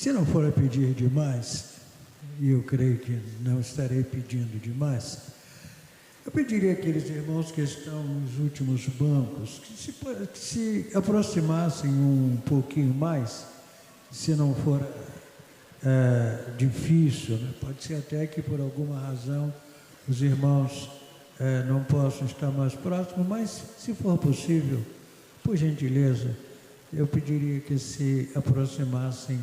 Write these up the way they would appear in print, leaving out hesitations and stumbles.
Se não for a pedir demais, e eu creio que não estarei pedindo demais, eu pediria àqueles irmãos que estão nos últimos bancos que se aproximassem um pouquinho mais, se não for difícil, né? Pode ser até que por alguma razão os irmãos não possam estar mais próximos, mas se for possível, por gentileza, eu pediria que se aproximassem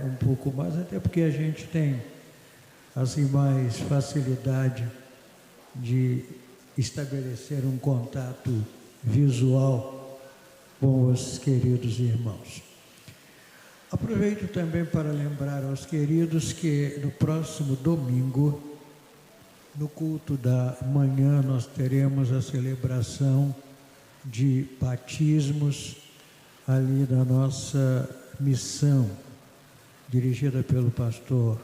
um pouco mais, até porque a gente tem assim mais facilidade de estabelecer um contato visual com os queridos irmãos. Aproveito também para lembrar aos queridos que no próximo domingo, no culto da manhã, nós teremos a celebração de batismos ali da nossa missão, dirigida pelo pastor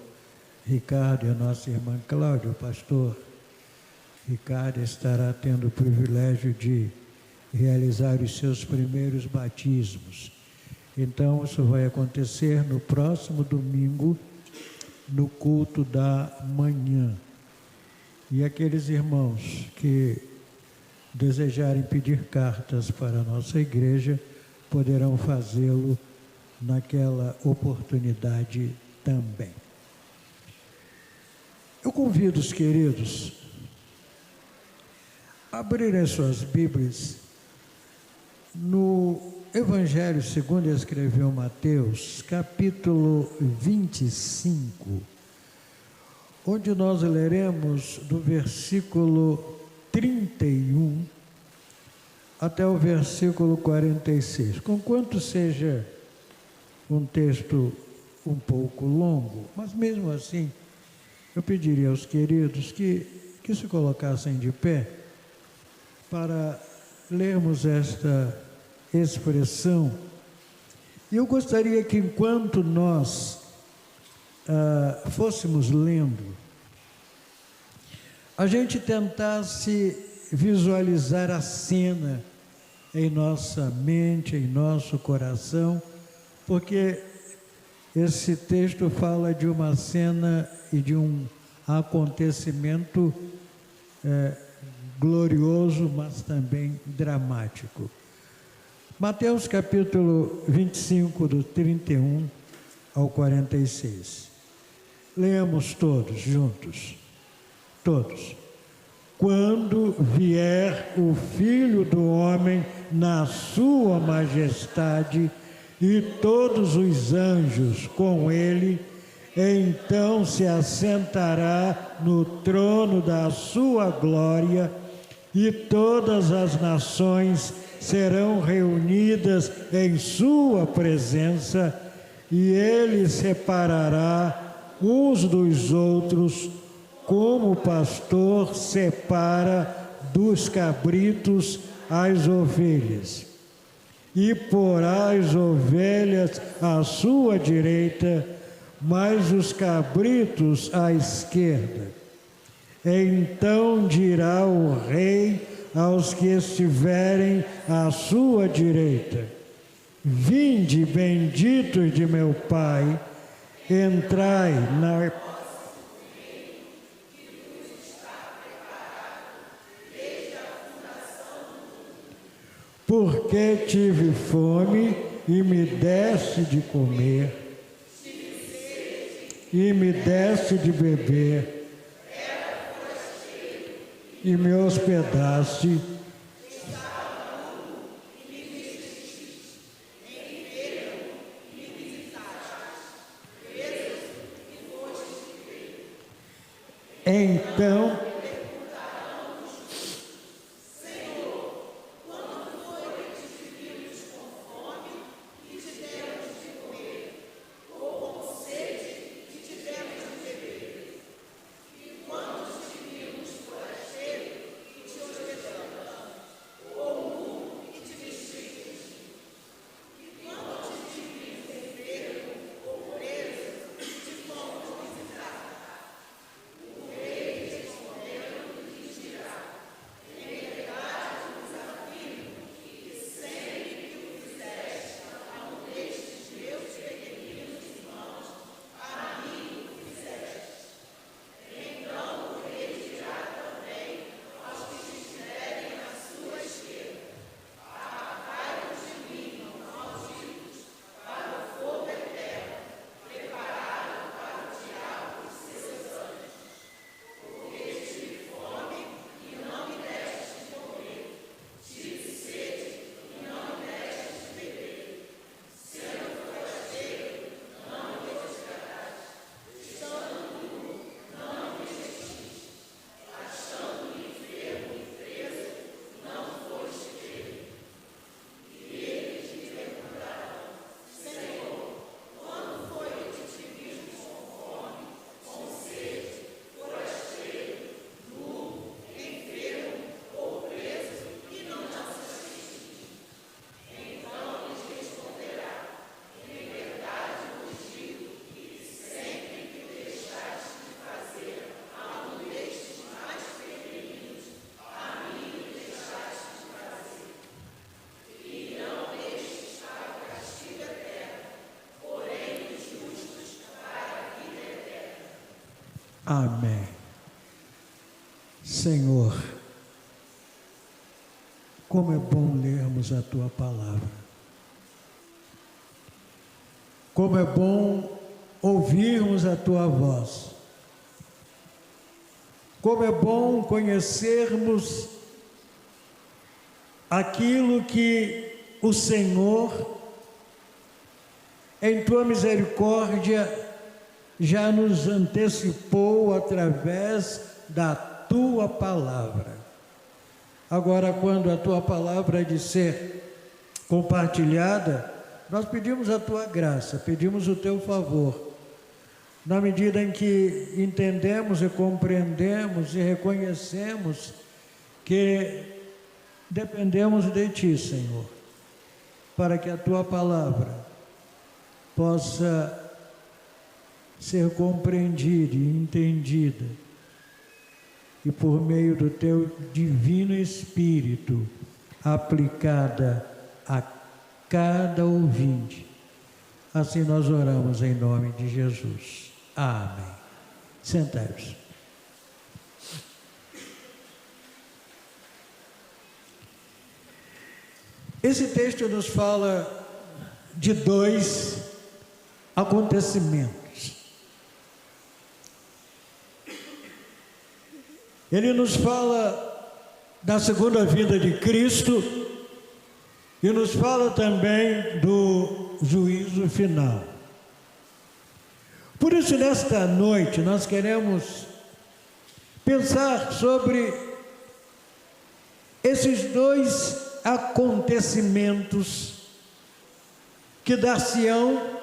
Ricardo e a nossa irmã Cláudia. O pastor Ricardo estará tendo o privilégio de realizar os seus primeiros batismos. Então, isso vai acontecer no próximo domingo, no culto da manhã. E aqueles irmãos que desejarem pedir cartas para a nossa igreja, poderão fazê-lo naquela oportunidade também. Eu convido os queridos a abrirem suas Bíblias no Evangelho segundo escreveu Mateus, capítulo 25, onde nós leremos do versículo 31 até o versículo 46. Conquanto seja um texto um pouco longo, mas mesmo assim, eu pediria aos queridos que se colocassem de pé para lermos esta expressão. E eu gostaria que enquanto nós fôssemos lendo, a gente tentasse visualizar a cena em nossa mente, em nosso coração, porque esse texto fala de uma cena e de um acontecimento glorioso, mas também dramático. Mateus capítulo 25, do 31 ao 46. Leamos todos juntos. Todos. Quando vier o Filho do Homem na sua majestade e todos os anjos com ele, então se assentará no trono da sua glória e todas as nações serão reunidas em sua presença e ele separará uns dos outros, como o pastor separa dos cabritos as ovelhas. E porá as ovelhas à sua direita, mas os cabritos à esquerda. Então dirá o rei aos que estiverem à sua direita: vinde, benditos de meu Pai, entrai na porque tive fome e me deste de comer, e me deste de beber, e me hospedaste, então Amém. Senhor, como é bom lermos a Tua palavra. Como é bom ouvirmos a Tua voz. Como é bom conhecermos aquilo que o Senhor, em Tua misericórdia, já nos antecipou através da Tua palavra. Agora, quando a Tua palavra é de ser compartilhada, nós pedimos a Tua graça, pedimos o Teu favor, na medida em que entendemos e compreendemos e reconhecemos que dependemos de Ti, Senhor, para que a Tua palavra possa ser compreendida e entendida, e por meio do Teu divino Espírito, aplicada a cada ouvinte. Assim nós oramos em nome de Jesus. Amém. Sentai-vos. Esse texto nos fala de dois acontecimentos. Ele nos fala da segunda vinda de Cristo e nos fala também do juízo final. Por isso, nesta noite, nós queremos pensar sobre esses dois acontecimentos que dar-se-ão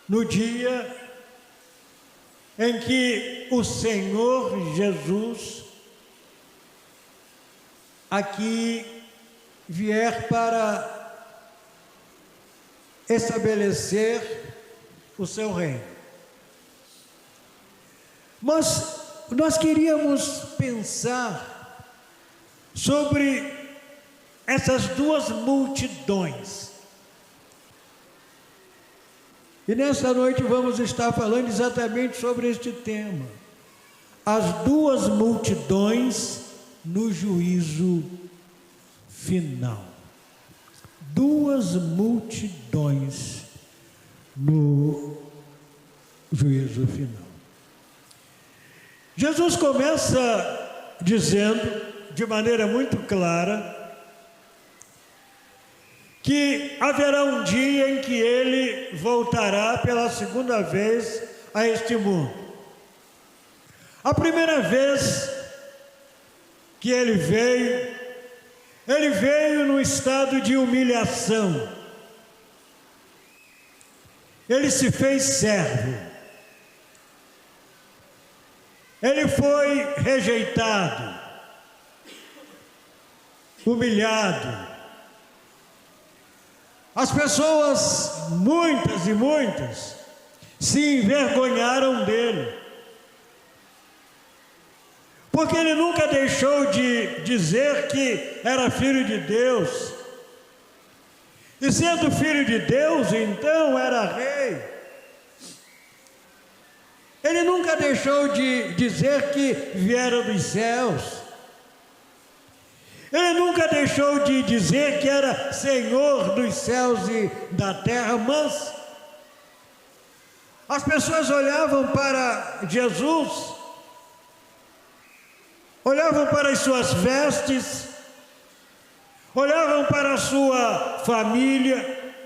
no dia em que o Senhor Jesus aqui vier para estabelecer o seu reino. Mas nós queríamos pensar sobre essas duas multidões. E nesta noite vamos estar falando exatamente sobre este tema. As duas multidões no juízo final. Duas multidões no juízo final. Jesus começa dizendo, de maneira muito clara, que haverá um dia em que Ele voltará pela segunda vez a este mundo. A primeira vez que Ele veio no estado de humilhação. Ele se fez servo. Ele foi rejeitado, humilhado. As pessoas, muitas e muitas, se envergonharam dele. Porque ele nunca deixou de dizer que era filho de Deus. E sendo filho de Deus, então era rei. Ele nunca deixou de dizer que viera dos céus. Ele nunca deixou de dizer que era Senhor dos céus e da terra, mas as pessoas olhavam para Jesus, olhavam para as suas vestes, olhavam para a sua família,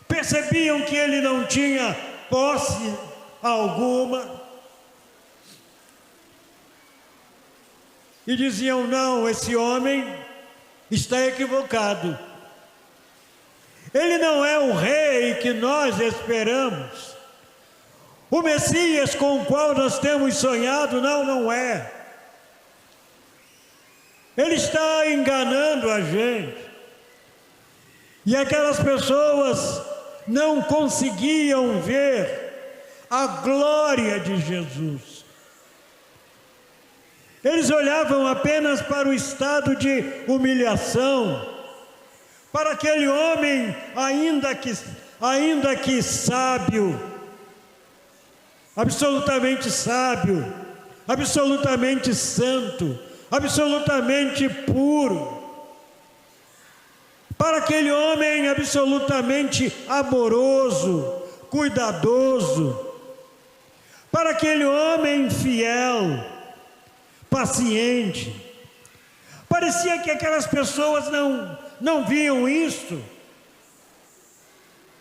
percebiam que ele não tinha posse alguma, e diziam: não, esse homem está equivocado. Ele não é o rei que nós esperamos. O Messias com o qual nós temos sonhado, não é. Ele está enganando a gente. E aquelas pessoas não conseguiam ver a glória de Jesus. Eles olhavam apenas para o estado de humilhação, para aquele homem, ainda que sábio, absolutamente sábio, absolutamente santo, absolutamente puro. Para aquele homem absolutamente amoroso, cuidadoso. Para aquele homem fiel, paciente. Parecia que aquelas pessoas não viam isso.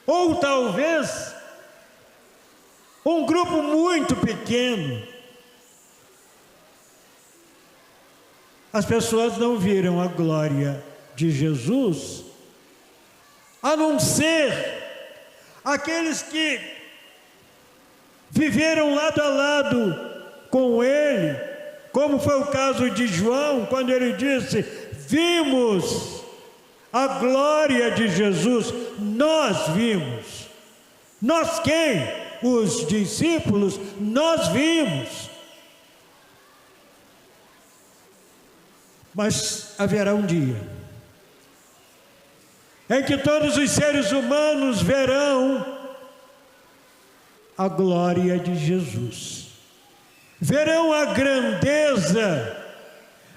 Ou talvez um grupo muito pequeno. As pessoas não viram a glória de Jesus, a não ser aqueles que viveram lado a lado com ele, como foi o caso de João, quando ele disse: vimos a glória de Jesus. Nós vimos. Nós quem? Os discípulos. Nós vimos. Mas haverá um dia em que todos os seres humanos verão a glória de Jesus, verão a grandeza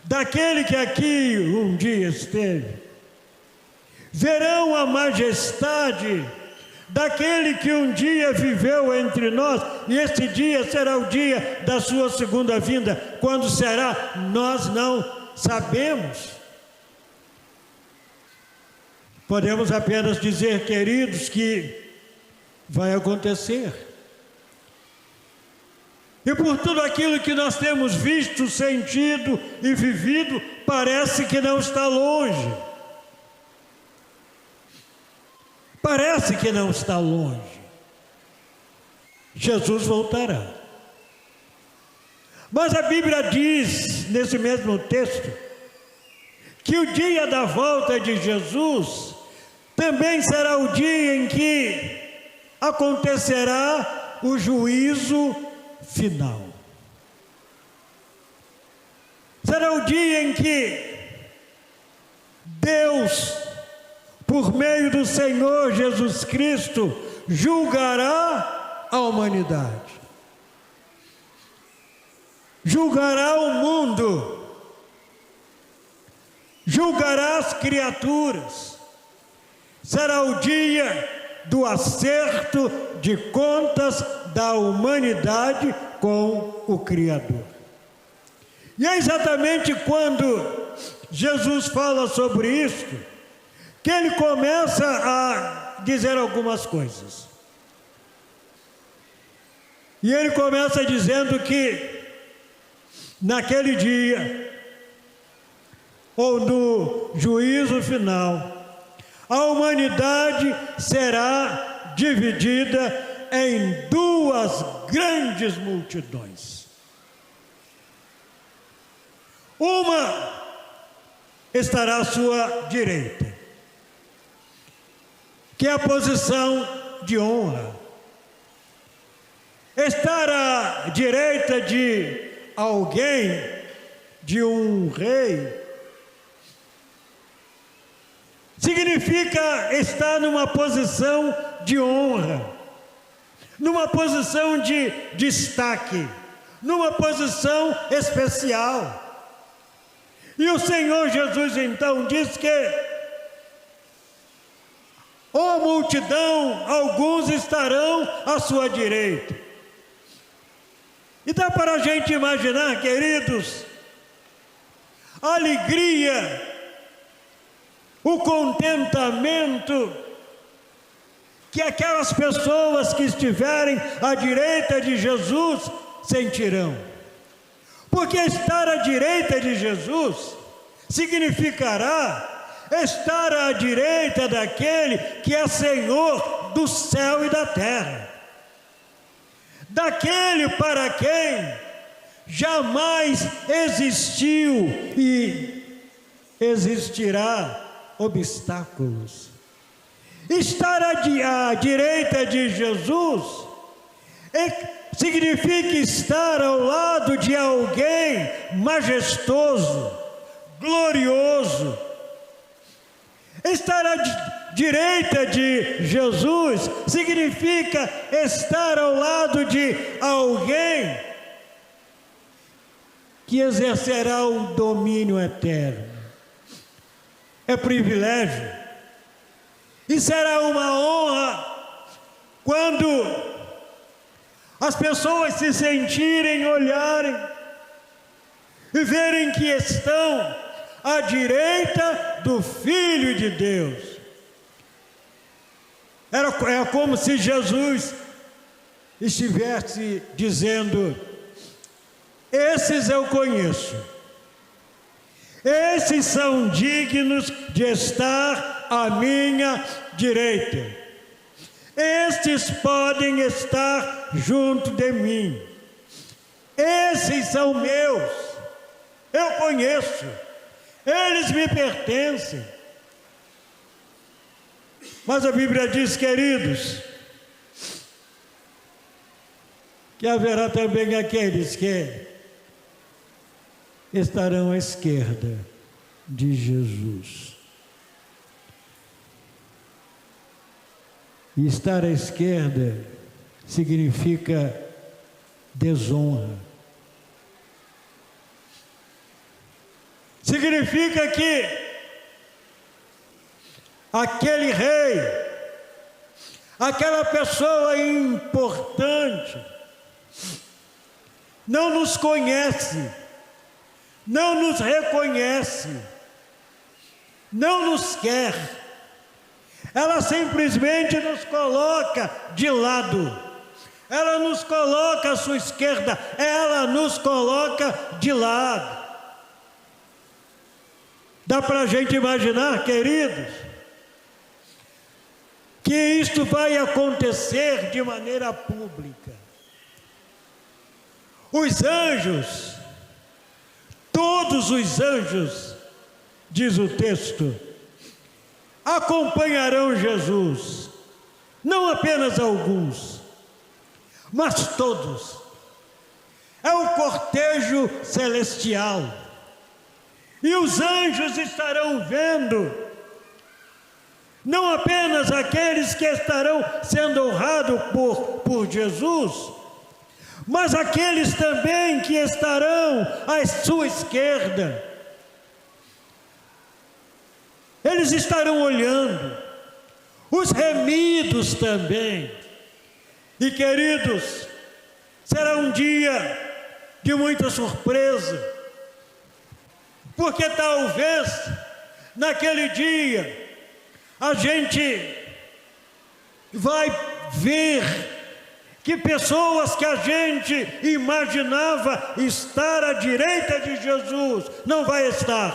daquele que aqui um dia esteve, verão a majestade daquele que um dia viveu entre nós, e esse dia será o dia da sua segunda vinda. Quando será? Nós não sabemos. Podemos apenas dizer, queridos, que vai acontecer. E por tudo aquilo que nós temos visto, sentido e vivido, parece que não está longe. Parece que não está longe. Jesus voltará. Mas a Bíblia diz, nesse mesmo texto, que o dia da volta de Jesus também será o dia em que acontecerá o juízo final. Será o dia em que Deus, por meio do Senhor Jesus Cristo, julgará a humanidade. Julgará o mundo, julgará as criaturas. Será o dia do acerto de contas da humanidade com o Criador. E é exatamente quando Jesus fala sobre isso que ele começa a dizer algumas coisas. E ele começa dizendo que naquele dia, ou no juízo final, a humanidade será dividida em duas grandes multidões. Uma estará à sua direita, que é a posição de honra. Estar à direita de alguém, de um rei, significa estar numa posição de honra, numa posição de destaque, numa posição especial. E o Senhor Jesus então diz que, ó multidão, alguns estarão à sua direita. E dá para a gente imaginar, queridos, a alegria, o contentamento que aquelas pessoas que estiverem à direita de Jesus sentirão. Porque estar à direita de Jesus significará estar à direita daquele que é Senhor do céu e da terra, daquele para quem jamais existiu e existirá obstáculos. Estar à direita de Jesus significa estar ao lado de alguém majestoso, glorioso. Estar direita de Jesus significa estar ao lado de alguém que exercerá o domínio eterno. É privilégio e será uma honra quando as pessoas se sentirem, olharem e verem que estão à direita do Filho de Deus. É como se Jesus estivesse dizendo: esses eu conheço, esses são dignos de estar à minha direita, estes podem estar junto de mim, esses são meus, eu conheço, eles me pertencem. Mas a Bíblia diz, queridos, que haverá também aqueles que estarão à esquerda de Jesus. E estar à esquerda significa desonra. Significa que aquele rei, aquela pessoa importante, não nos conhece, não nos reconhece, não nos quer. Ela simplesmente nos coloca de lado, ela nos coloca à sua esquerda, ela nos coloca de lado. Dá para a gente imaginar, queridos, que isto vai acontecer de maneira pública. Os anjos, todos os anjos, diz o texto, acompanharão Jesus, não apenas alguns, mas todos. É o cortejo celestial. E os anjos estarão vendo não apenas aqueles que estarão sendo honrados por Jesus, mas aqueles também que estarão à sua esquerda. Eles estarão olhando, os remidos também. E queridos, será um dia de muita surpresa, porque talvez naquele dia a gente vai ver que pessoas que a gente imaginava estar à direita de Jesus não vai estar.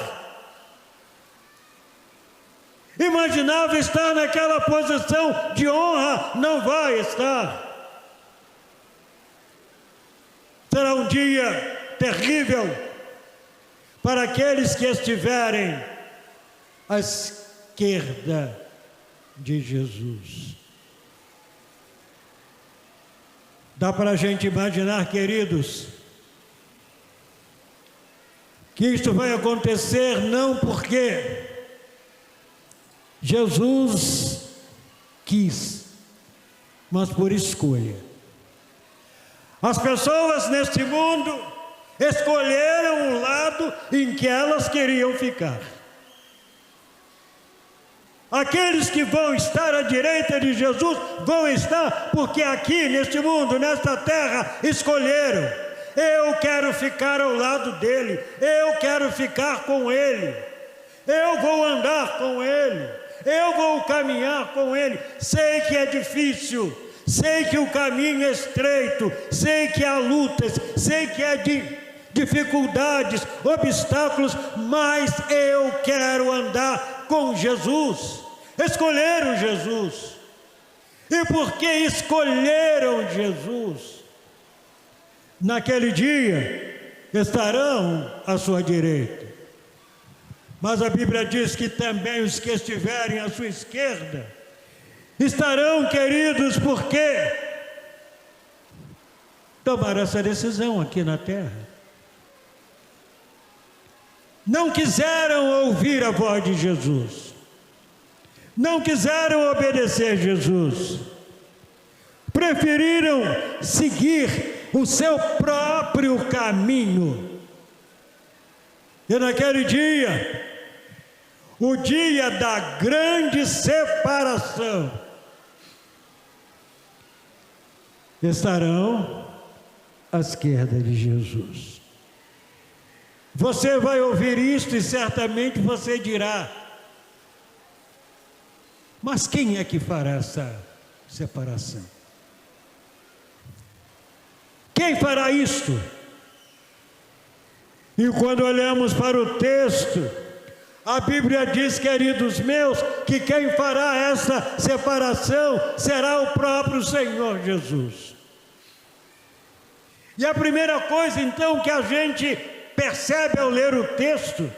Imaginava estar naquela posição de honra, não vai estar. Será um dia terrível para aqueles que estiverem à esquerda de Jesus. Dá para a gente imaginar, queridos, que isto vai acontecer não porque Jesus quis, mas por escolha. As pessoas neste mundo escolheram o lado em que elas queriam ficar. Aqueles que vão estar à direita de Jesus vão estar porque aqui neste mundo, nesta terra, escolheram. Eu quero ficar ao lado dele, eu quero ficar com ele, eu vou andar com ele, eu vou caminhar com ele. Sei que é difícil, sei que o caminho é estreito, sei que há lutas, sei que há dificuldades, obstáculos, mas eu quero andar com Jesus. Escolheram Jesus. E porque escolheram Jesus, naquele dia estarão à sua direita. Mas a Bíblia diz que também os que estiverem à sua esquerda estarão, queridos, porque tomaram essa decisão aqui na terra. Não quiseram ouvir a voz de Jesus. não quiseram obedecer Jesus, preferiram seguir o seu próprio caminho. E naquele dia, o dia da grande separação, estarão à esquerda de Jesus. Você vai ouvir isto e certamente você dirá: mas quem é que fará essa separação? Quem fará isto? E quando olhamos para o texto, a Bíblia diz, queridos meus, que quem fará essa separação será o próprio Senhor Jesus. E a primeira coisa então que a gente percebe ao ler o texto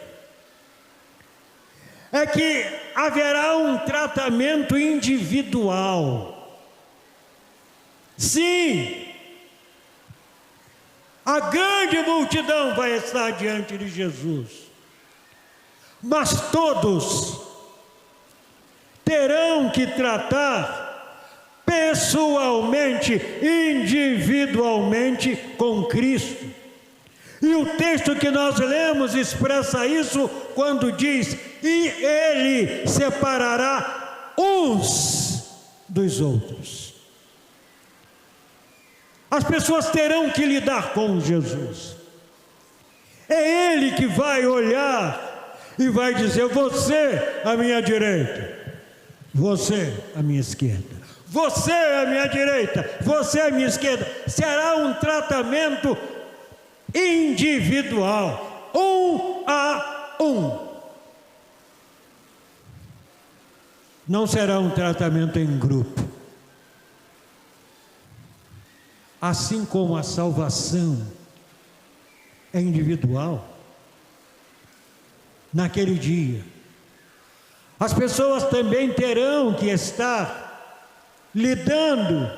é que haverá um tratamento individual. Sim, a grande multidão vai estar diante de Jesus, mas todos terão que tratar pessoalmente, individualmente com Cristo. E o texto que nós lemos expressa isso quando diz: e Ele separará uns dos outros. As pessoas terão que lidar com Jesus. É Ele que vai olhar e vai dizer: você à minha direita, você à minha esquerda. Você à minha direita, você à minha esquerda. Será um tratamento individual, um a um. Não será um tratamento em grupo. Assim como a salvação é individual, naquele dia, as pessoas também terão que estar lidando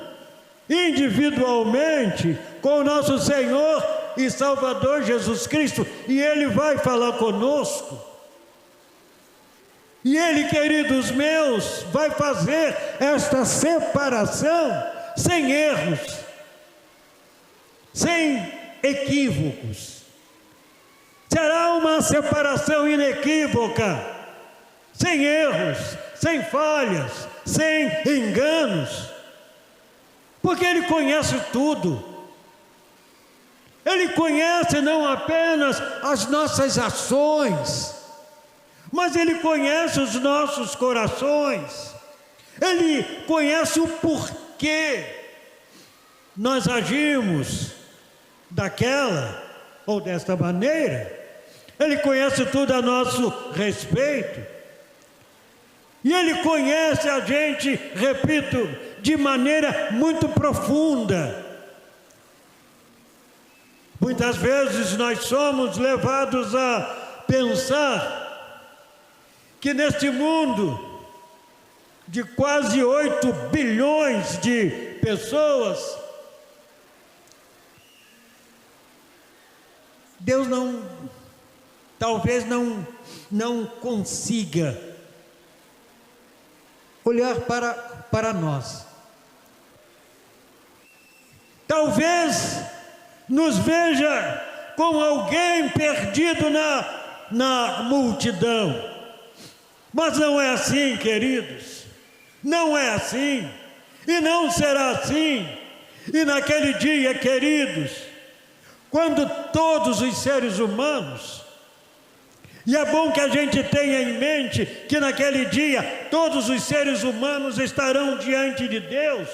individualmente com o nosso Senhor e Salvador Jesus Cristo, e Ele vai falar conosco. E Ele, queridos meus, vai fazer esta separação sem erros, sem equívocos. Será uma separação inequívoca, sem erros, sem falhas, sem enganos, porque Ele conhece tudo. Ele conhece não apenas as nossas ações, mas Ele conhece os nossos corações. Ele conhece o porquê nós agimos daquela ou desta maneira. Ele conhece tudo a nosso respeito. E Ele conhece a gente, repito, de maneira muito profunda. Muitas vezes nós somos levados a pensar que neste mundo de quase 8 bilhões de pessoas, Deus talvez não consiga olhar para nós. Talvez nos veja como alguém perdido na multidão. Mas não é assim, queridos. Não é assim. E não será assim. E naquele dia, queridos, quando todos os seres humanos, e é bom que a gente tenha em mente que naquele dia todos os seres humanos estarão diante de Deus,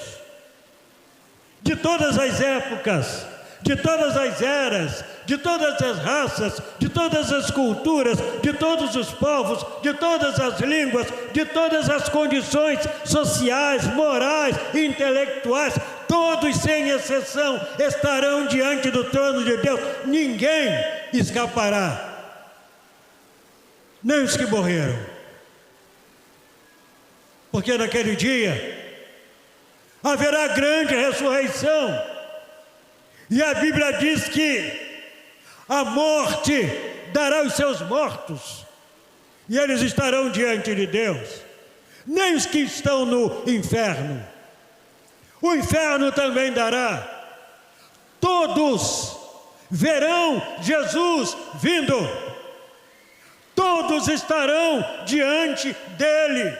de todas as épocas, de todas as eras, de todas as raças, de todas as culturas, de todos os povos, de todas as línguas, de todas as condições sociais, morais, intelectuais, todos sem exceção estarão diante do trono de Deus. Ninguém escapará, nem os que morreram, porque naquele dia haverá grande ressurreição. E a Bíblia diz que a morte dará os seus mortos, e eles estarão diante de Deus. nem os que estão no inferno. O inferno também dará. Todos verão Jesus vindo. Todos estarão diante dele.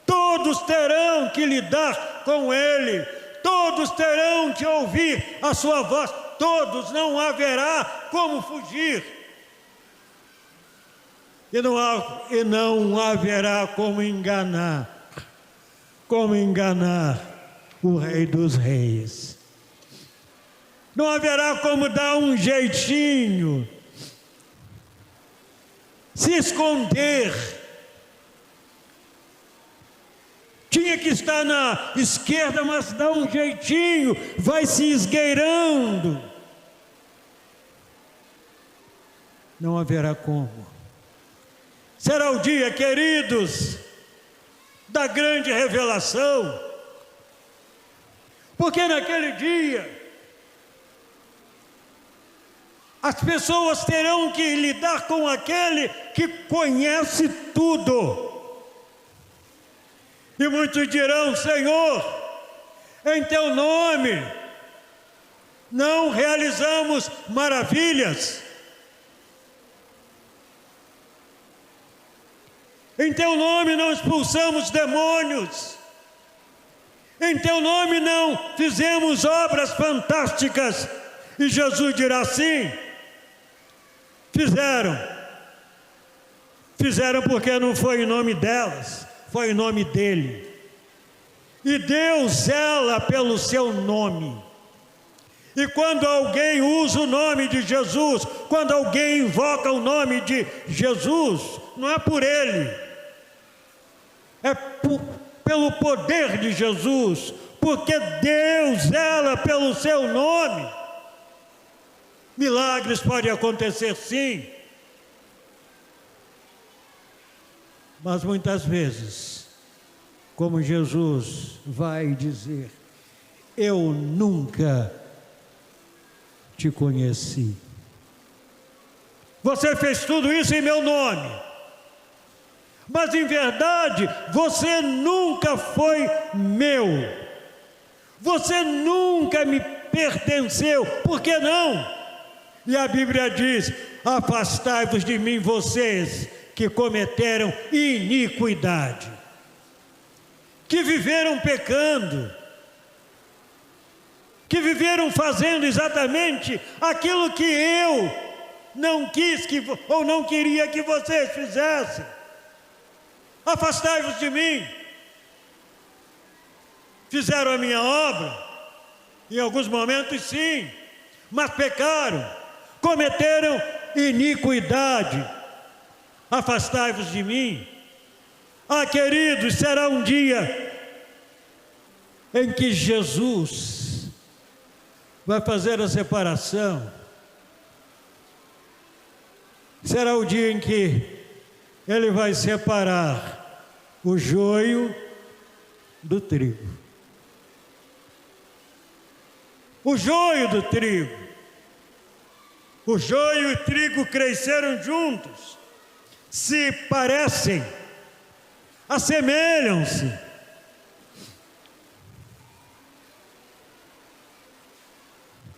Todos terão que lidar com ele. Todos terão que ouvir a sua voz. Todos, não haverá como fugir. E não haverá como enganar o Rei dos Reis. Não haverá como dar um jeitinho, se esconder. Tinha que estar na esquerda, mas dá um jeitinho, vai se esgueirando. Não haverá como. Será o dia, queridos, da grande revelação. Porque naquele dia, as pessoas terão que lidar com aquele que conhece tudo. E muitos dirão: Senhor, em teu nome não realizamos maravilhas. Em teu nome não expulsamos demônios. Em teu nome não fizemos obras fantásticas. E Jesus dirá: sim, fizeram porque não foi em nome delas, foi em nome dele. E Deus zela pelo seu nome. E quando alguém usa o nome de Jesus, quando alguém invoca o nome de Jesus, não é por ele, é pelo poder de Jesus, porque Deus zela pelo seu nome. Milagres podem acontecer, sim, mas muitas vezes, como Jesus vai dizer: eu nunca te conheci. Você fez tudo isso em meu nome, mas em verdade você nunca foi meu. Você nunca me pertenceu. Por que não? E a Bíblia diz: afastai-vos de mim, vocês que cometeram iniquidade, que viveram pecando, que viveram fazendo exatamente aquilo que eu não quis ou não queria que vocês fizessem. Afastai-vos de mim. Fizeram a minha obra, em alguns momentos sim, mas pecaram, cometeram iniquidade. Afastai-vos de mim. Ah, queridos, será um dia em que Jesus vai fazer a separação. Será o dia em que ele vai separar o joio do trigo. O joio do trigo. O joio e o trigo cresceram juntos, se parecem, assemelham-se.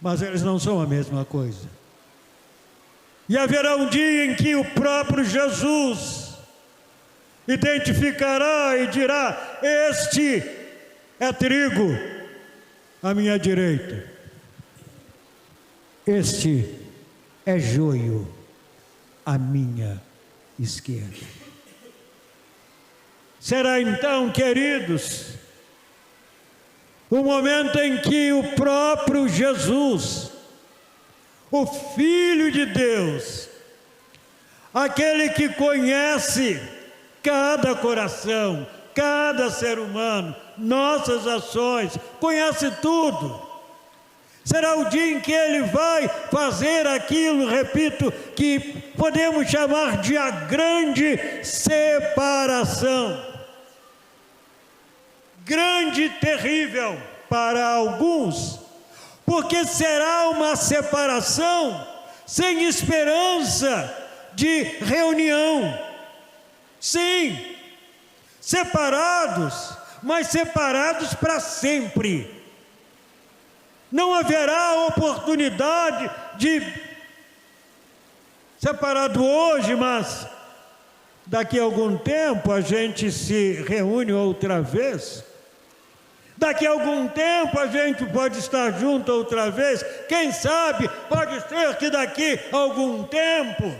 Mas eles não são a mesma coisa. E haverá um dia em que o próprio Jesus identificará e dirá: este é trigo à minha direita, este é joio à minha esquerda. Será então, queridos, o momento em que o próprio Jesus, o Filho de Deus, aquele que conhece cada coração, cada ser humano, nossas ações, conhece tudo. Será o dia em que ele vai fazer aquilo, repito, que podemos chamar de a grande separação. Grande e terrível para alguns, porque será uma separação sem esperança de reunião. Sim, separados, mas separados para sempre. Não haverá oportunidade de separado hoje, mas daqui a algum tempo a gente se reúne outra vez. Daqui a algum tempo a gente pode estar junto outra vez. Quem sabe, pode ser que daqui a algum tempo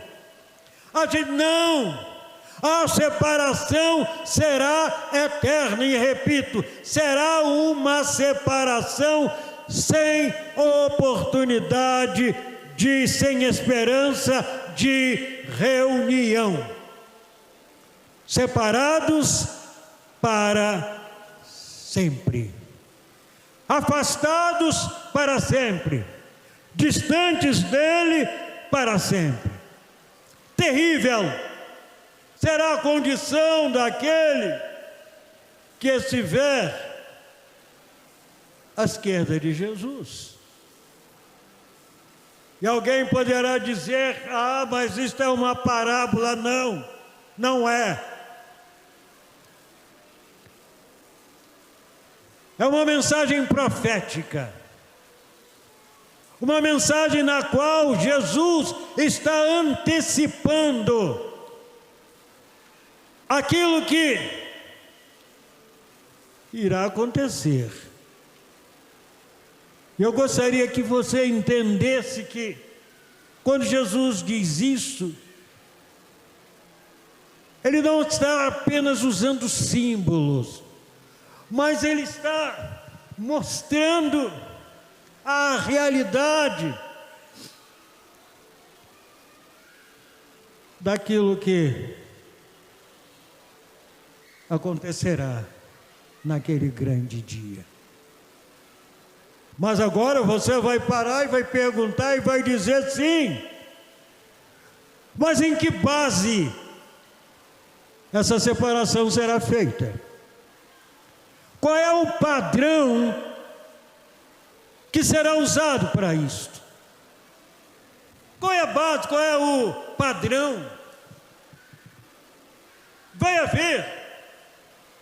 a gente não. A separação será eterna e repito, será uma separação sem oportunidade sem esperança de reunião. Separados para sempre, afastados para sempre, distantes dele para sempre. Terrível será a condição daquele que estiver à esquerda de Jesus. E alguém poderá dizer: mas isto é uma parábola. Não, não é. É uma mensagem profética. Uma mensagem na qual Jesus está antecipando aquilo que irá acontecer. Eu gostaria que você entendesse que, quando Jesus diz isso, ele não está apenas usando símbolos, mas ele está mostrando a realidade daquilo que acontecerá naquele grande dia. Mas agora você vai parar e vai perguntar e vai dizer: sim, mas em que base essa separação será feita? Qual é o padrão que será usado para isto? Qual é a base, qual é o padrão? Vai haver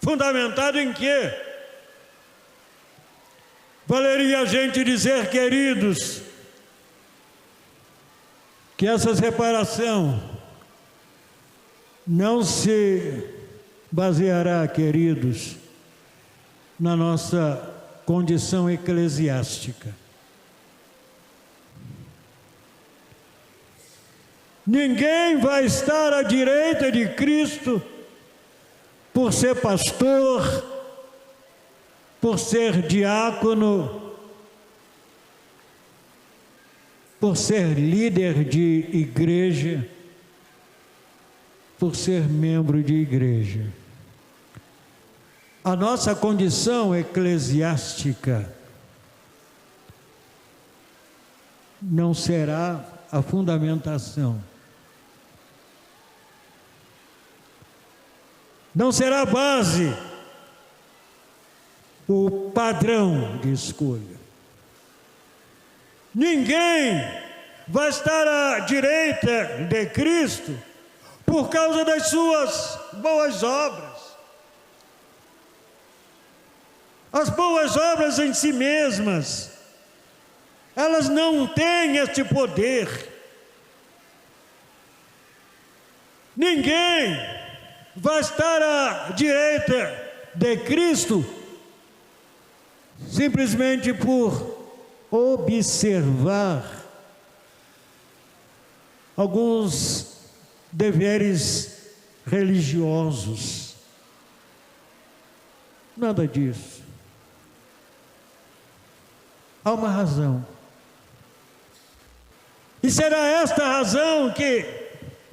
fundamentado em quê? Valeria a gente dizer, queridos, que essa separação não se baseará, queridos, na nossa condição eclesiástica. Ninguém vai estar à direita de Cristo por ser pastor, por ser diácono, por ser líder de igreja, por ser membro de igreja. A nossa condição eclesiástica não será a fundamentação, não será a base, o padrão de escolha. Ninguém vai estar à direita de Cristo por causa das suas boas obras. As boas obras em si mesmas, elas não têm este poder. Ninguém vai estar à direita de Cristo simplesmente por observar alguns deveres religiosos. Nada disso. Há uma razão. E será esta razão que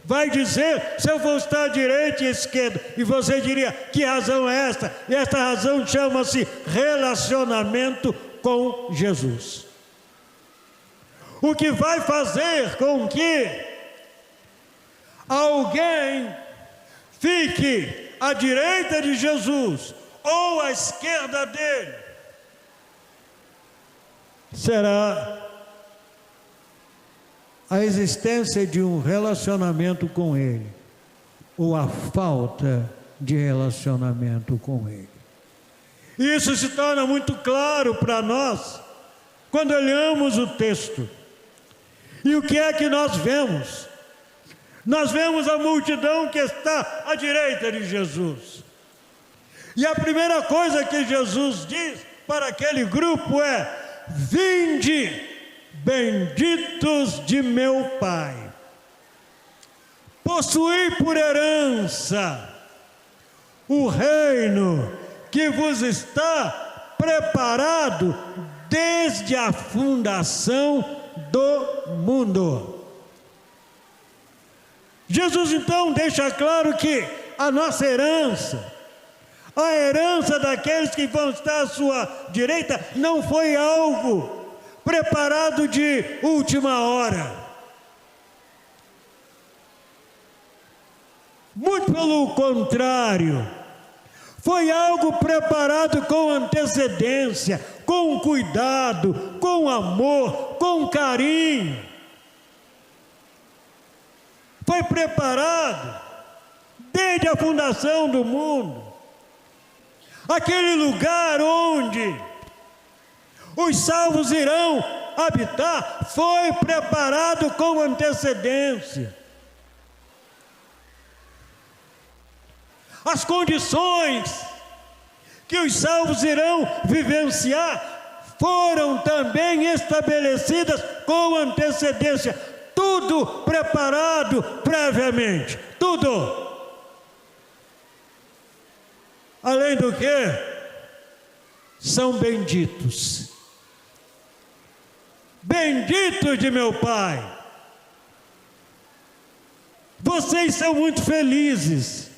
vai dizer se eu vou estar à direita e à esquerda. E você diria: que razão é esta? E esta razão chama-se relacionamento com Jesus. O que vai fazer com que alguém fique à direita de Jesus ou à esquerda dele será a existência de um relacionamento com ele, ou a falta de relacionamento com Ele. Isso se torna muito claro para nós quando olhamos o texto. E o que é que nós vemos? Nós vemos a multidão que está à direita de Jesus. E a primeira coisa que Jesus diz para aquele grupo é: vinde, benditos de meu Pai, possuí por herança o reino que vos está preparado desde a fundação do mundo. Jesus então deixa claro que a nossa herança, a herança daqueles que vão estar à sua direita, não foi algo preparado de última hora. Muito pelo contrário, foi algo preparado com antecedência, com cuidado, com amor, com carinho. Foi preparado desde a fundação do mundo. Aquele lugar onde os salvos irão habitar foi preparado com antecedência. As condições que os salvos irão vivenciar foram também estabelecidas com antecedência. Tudo preparado previamente. Tudo. Além do que, são benditos. Benditos de meu Pai. Vocês são muito felizes.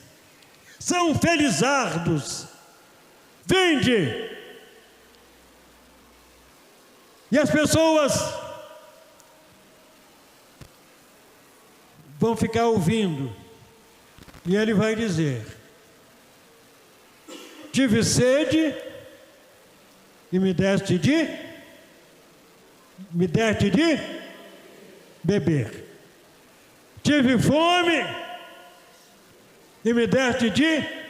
São felizardos. Vinde. E as pessoas vão ficar ouvindo. E ele vai dizer: tive sede e me deste de beber. Tive fome e me deste de...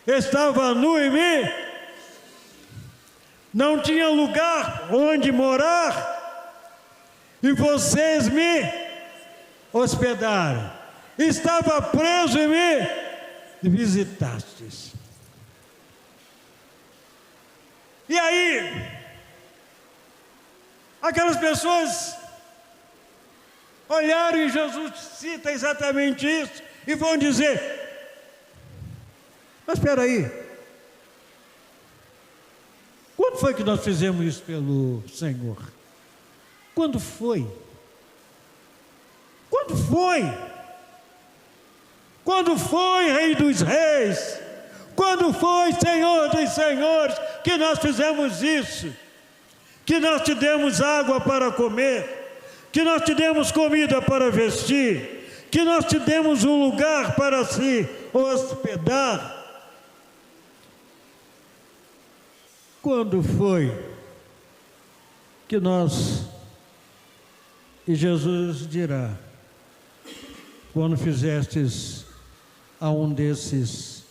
Estava nu e não tinha lugar onde morar, e vocês me hospedaram. Estava preso e me visitastes. E aí, aquelas pessoas olharam e Jesus cita exatamente isso e vão dizer: mas espera aí, quando foi que nós fizemos isso pelo Senhor? Quando foi? Quando foi? Quando foi, Rei dos Reis? Quando foi, Senhor dos Senhores, que nós fizemos isso? Que nós te demos água para comer, que nós te demos comida para vestir, que nós te demos um lugar para se hospedar? Quando foi que nós... E Jesus dirá: quando fizestes a um desses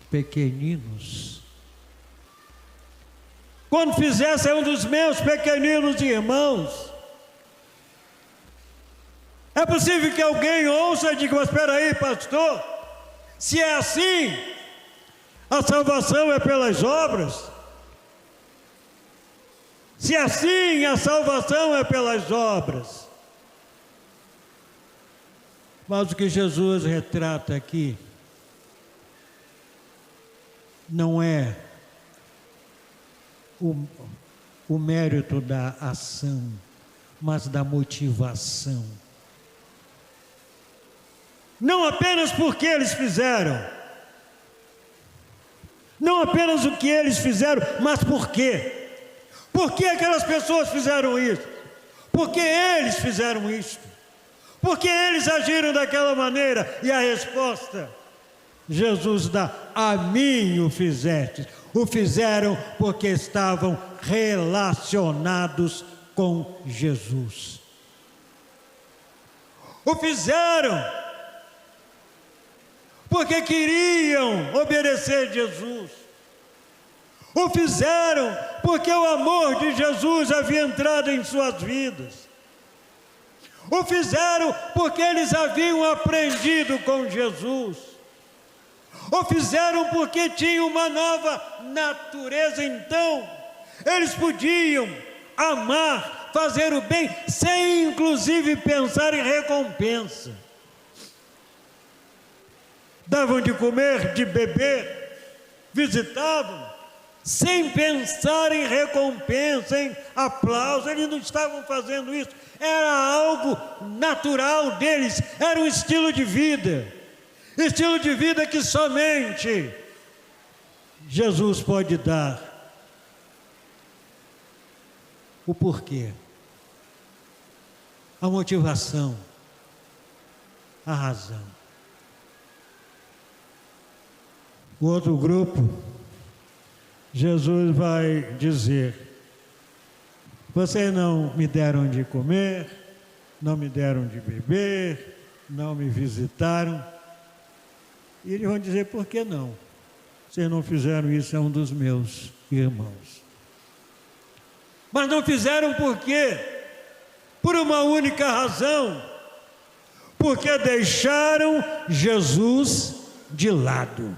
pequeninos, quando fizesse a um dos meus pequeninos irmãos. É possível que alguém ouça e diga: mas espera aí, pastor, se é assim, a salvação é pelas obras? Se é assim, a salvação é pelas obras. Mas o que Jesus retrata aqui não é o mérito da ação, mas da motivação. Não apenas porque eles fizeram, não apenas o que eles fizeram, mas por quê? Por que aquelas pessoas fizeram isso? Por que eles fizeram isso? Por que eles agiram daquela maneira? E a resposta, Jesus dá: a mim o fizestes. O fizeram porque estavam relacionados com Jesus. O fizeram porque queriam obedecer Jesus. O fizeram porque o amor de Jesus havia entrado em suas vidas. O fizeram porque eles haviam aprendido com Jesus. O fizeram porque tinham uma nova natureza. Então, eles podiam amar, fazer o bem, sem inclusive pensar em recompensa. Davam de comer, de beber, visitavam, sem pensar em recompensa, em aplauso. Eles não estavam fazendo isso, era algo natural deles, era um estilo de vida que somente Jesus pode dar. O porquê, a motivação, a razão. O outro grupo, Jesus vai dizer: vocês não me deram de comer, não me deram de beber, não me visitaram. E eles vão dizer: por que não? Vocês não fizeram isso a um dos meus irmãos. Mas não fizeram por quê? Por uma única razão: porque deixaram Jesus de lado.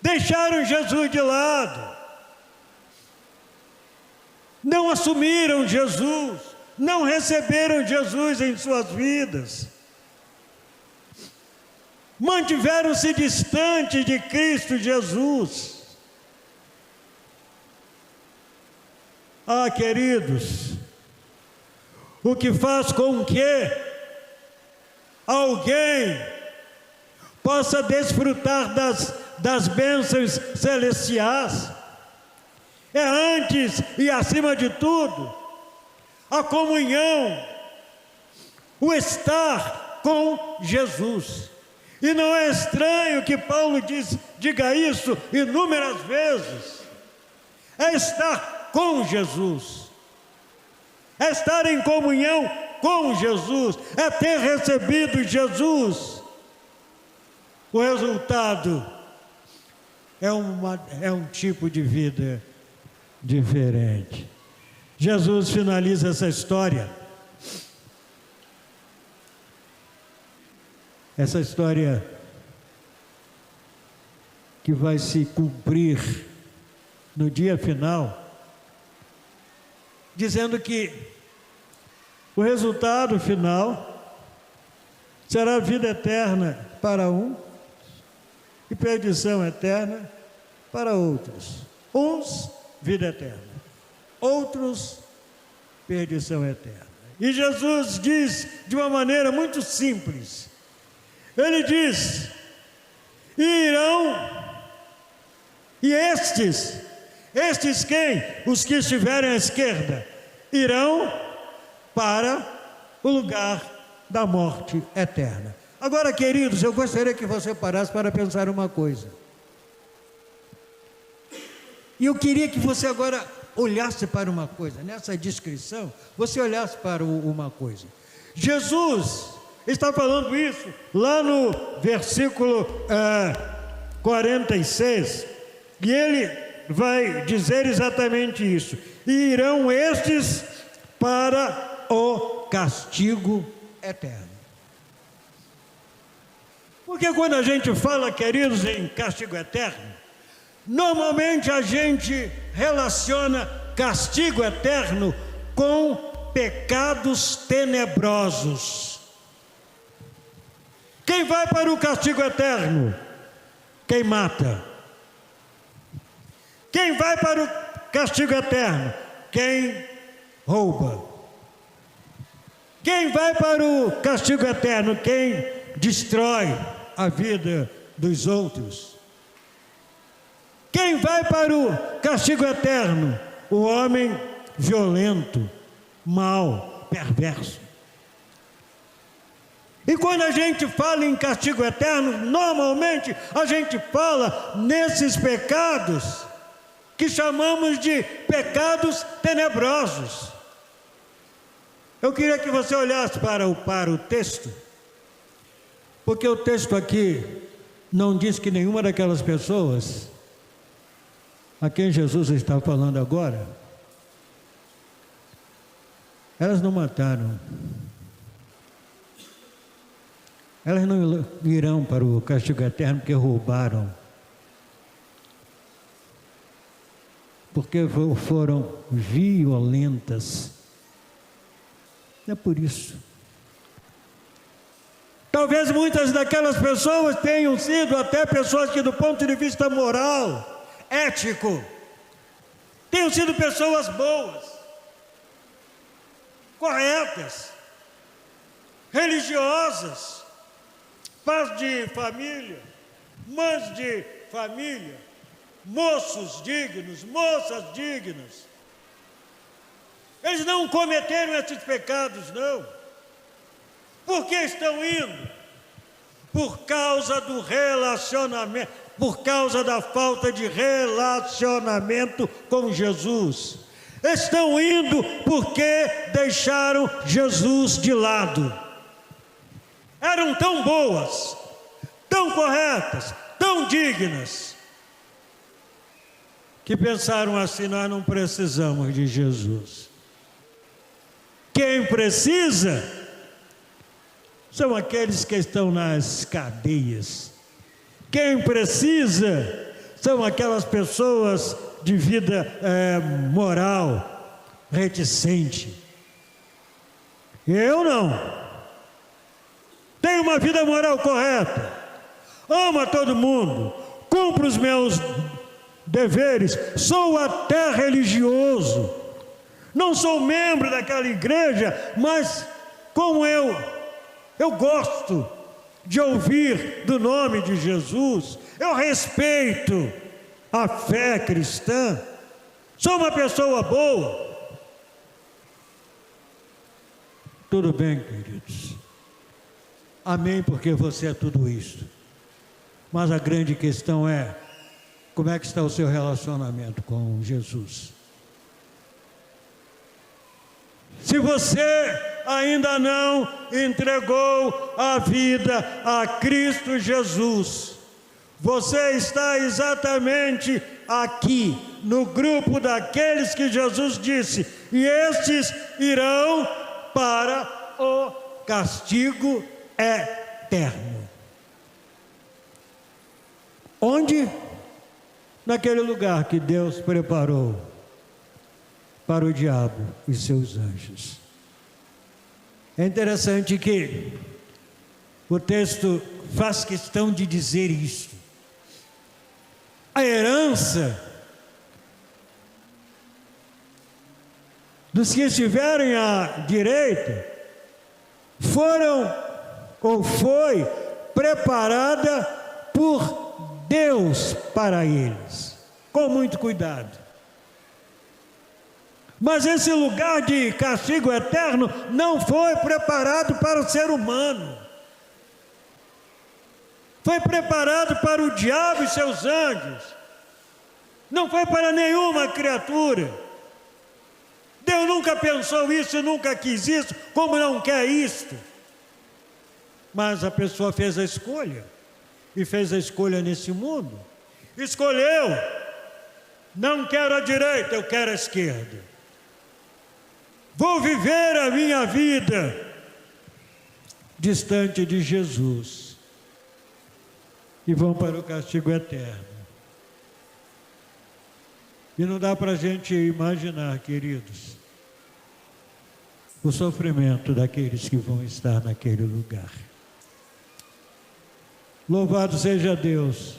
Deixaram Jesus de lado. Não assumiram Jesus, não receberam Jesus em suas vidas. Mantiveram-se distantes de Cristo Jesus. Ah, queridos, o que faz com que alguém possa desfrutar das bênçãos celestiais é, antes e acima de tudo, a comunhão, o estar com Jesus. E não é estranho que Paulo diga isso inúmeras vezes. É estar com Jesus, é estar em comunhão com Jesus, é ter recebido Jesus. O resultado é um tipo de vida diferente. Jesus finaliza essa história. Essa história que vai se cumprir no dia final, dizendo que o resultado final será vida eterna para um e perdição eterna para outros. Uns, vida eterna, outros, perdição eterna. E Jesus diz de uma maneira muito simples. Ele diz: irão, e estes quem? Os que estiverem à esquerda, irão para o lugar da morte eterna. Agora, queridos, eu gostaria que você parasse para pensar uma coisa. E eu queria que você agora olhasse para uma coisa. Nessa descrição, você olhasse para uma coisa. Jesus está falando isso lá no versículo 46. E ele vai dizer exatamente isso: e irão estes para o castigo eterno. Porque quando a gente fala, queridos, em castigo eterno, normalmente a gente relaciona castigo eterno com pecados tenebrosos. Quem vai para o castigo eterno? Quem mata. Quem vai para o castigo eterno? Quem rouba. Quem vai para o castigo eterno? Quem destrói a vida dos outros. Quem vai para o castigo eterno? O homem violento, mau, perverso. E quando a gente fala em castigo eterno, normalmente a gente fala nesses pecados que chamamos de pecados tenebrosos. Eu queria que você olhasse para o texto Porque o texto aqui não diz que nenhuma daquelas pessoas a quem Jesus está falando agora, elas não mataram. Elas não irão para o castigo eterno porque roubaram. Porque foram violentas. É por isso. Talvez muitas daquelas pessoas tenham sido até pessoas que, do ponto de vista moral, ético, tenham sido pessoas boas, corretas, religiosas, pais de família, mães de família, moços dignos, moças dignas. Eles não cometeram esses pecados, não. Por que estão indo? Por causa do relacionamento, por causa da falta de relacionamento com Jesus. Estão indo porque deixaram Jesus de lado. Eram tão boas, tão corretas, tão dignas, que pensaram assim: nós não precisamos de Jesus. Quem precisa são aqueles que estão nas cadeias. Quem precisa são aquelas pessoas de vida moral, reticente. Eu não. Tenho uma vida moral correta. Amo a todo mundo. Cumpro os meus deveres. Sou até religioso. Não sou membro daquela igreja, mas como eu gosto de ouvir do nome de Jesus, eu respeito a fé cristã, sou uma pessoa boa. Tudo bem, queridos. Amém, porque você é tudo isso. Mas a grande questão é: como é que está o seu relacionamento com Jesus? Se você ainda não entregou a vida a Cristo Jesus, você está exatamente aqui, no grupo daqueles que Jesus disse: e estes irão para o castigo eterno. Onde? Naquele lugar que Deus preparou para o diabo e seus anjos. É interessante que o texto faz questão de dizer isto. A herança dos que estiverem à direita foi preparada por Deus para eles, com muito cuidado. Mas esse lugar de castigo eterno não foi preparado para o ser humano. Foi preparado para o diabo e seus anjos. Não foi para nenhuma criatura. Deus nunca pensou isso, nunca quis isso, como não quer isto. Mas a pessoa fez a escolha. E fez a escolha nesse mundo. Escolheu. Não quero a direita, eu quero a esquerda. Vou viver a minha vida distante de Jesus. E vão para o castigo eterno. E não dá para a gente imaginar, queridos, o sofrimento daqueles que vão estar naquele lugar. Louvado seja Deus,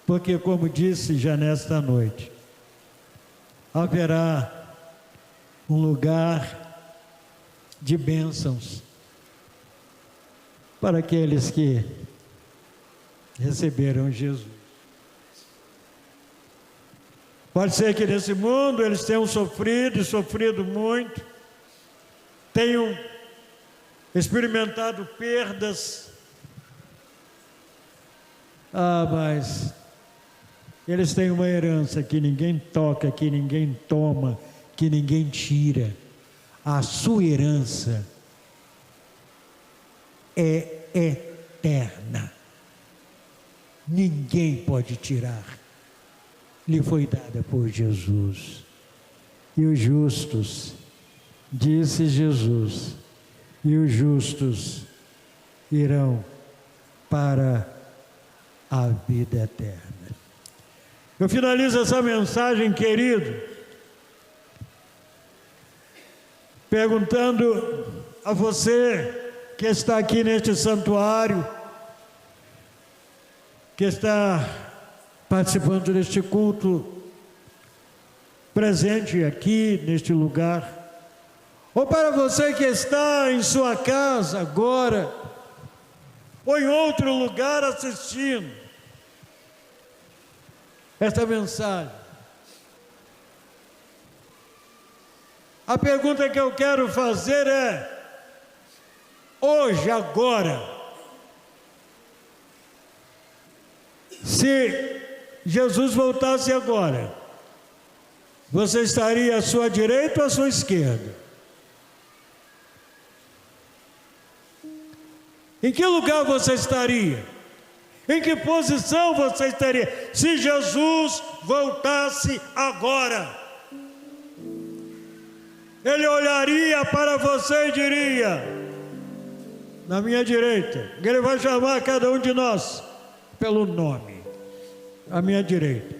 porque, como disse já nesta noite, haverá um lugar de bênçãos para aqueles que receberam Jesus. Pode ser que nesse mundo eles tenham sofrido e sofrido muito, tenham experimentado perdas, mas eles têm uma herança que ninguém toca, que ninguém toma, que ninguém tira. A sua herança é eterna. Ninguém pode tirar. Lhe foi dada por Jesus. E os justos, disse Jesus, e os justos irão para a vida eterna. Eu finalizo essa mensagem, querido, perguntando a você que está aqui neste santuário, que está participando deste culto, presente aqui neste lugar, ou para você que está em sua casa agora, ou em outro lugar assistindo esta mensagem. A pergunta que eu quero fazer é: hoje, agora, se Jesus voltasse agora, você estaria à sua direita ou à sua esquerda? Em que lugar você estaria? Em que posição você estaria? Se Jesus voltasse agora, Ele olharia para você e diria: na minha direita. Ele vai chamar cada um de nós pelo nome. À minha direita.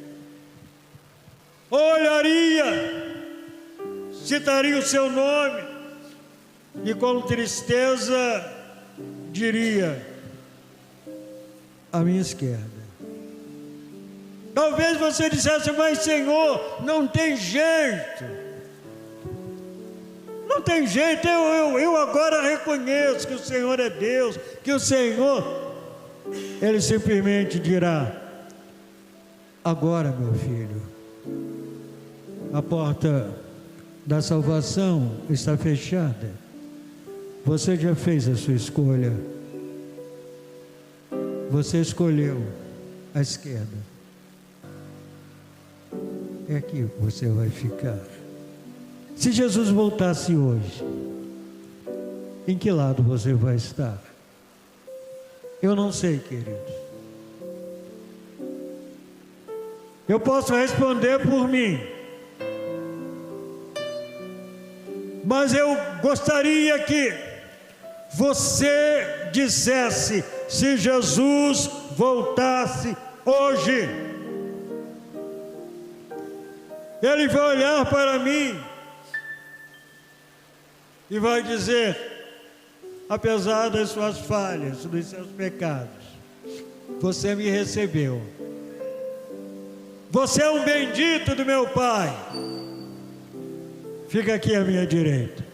Olharia, citaria o seu nome e com tristeza diria: à minha esquerda. Talvez você dissesse: mas Senhor, não tem jeito. Não tem jeito, eu agora reconheço que o Senhor é Deus, que o Senhor... Ele simplesmente dirá: agora, meu filho, a porta da salvação está fechada. Você já fez a sua escolha. Você escolheu a esquerda. É aqui que você vai ficar. Se Jesus voltasse hoje, em que lado você vai estar? Eu não sei, queridos. Eu posso responder por mim, mas eu gostaria que você dissesse: se Jesus voltasse hoje, Ele vai olhar para mim e vai dizer: apesar das suas falhas, dos seus pecados, você me recebeu. Você é um bendito do meu Pai. Fica aqui à minha direita.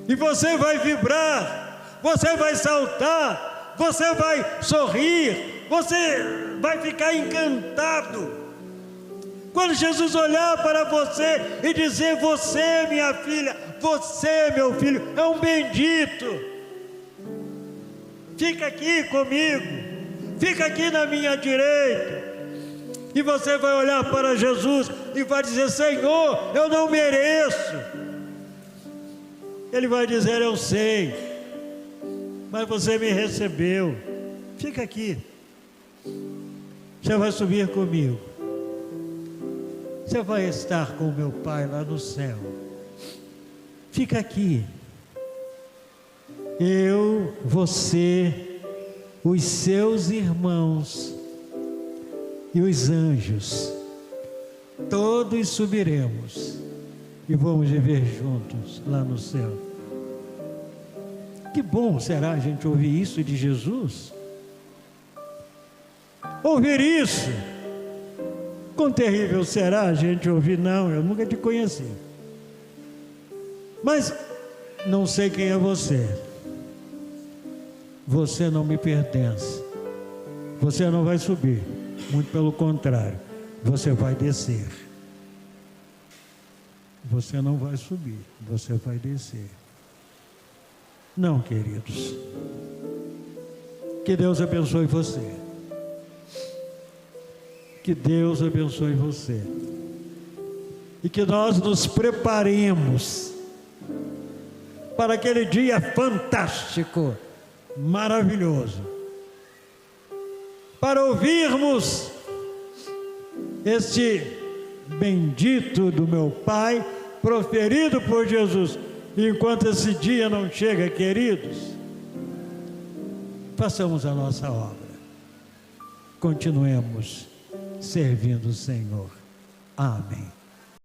E você vai vibrar, você vai saltar, você vai sorrir, você vai ficar encantado quando Jesus olhar para você e dizer: você, minha filha, você, meu filho, é um bendito. Fica aqui comigo, fica aqui na minha direita. E você vai olhar para Jesus e vai dizer: Senhor, eu não mereço. Ele vai dizer: eu sei, mas você me recebeu. Fica aqui. Você vai subir comigo. Você vai estar com meu Pai lá no céu. Fica aqui. Eu, você, os seus irmãos e os anjos, todos subiremos e vamos viver juntos lá no céu. Que bom será a gente ouvir isso de Jesus. Ouvir isso. Quão terrível será a gente ouvir: não, eu nunca te conheci. Mas não sei quem é você. Você não me pertence. Você não vai subir. Muito pelo contrário, você vai descer. Você não vai subir, você vai descer. Não, queridos. Que Deus abençoe você. Que Deus abençoe você. E que nós nos preparemos para aquele dia fantástico, maravilhoso, para ouvirmos este bendito do meu Pai, proferido por Jesus. Enquanto esse dia não chega, queridos, façamos a nossa obra, continuemos servindo o Senhor. Amém.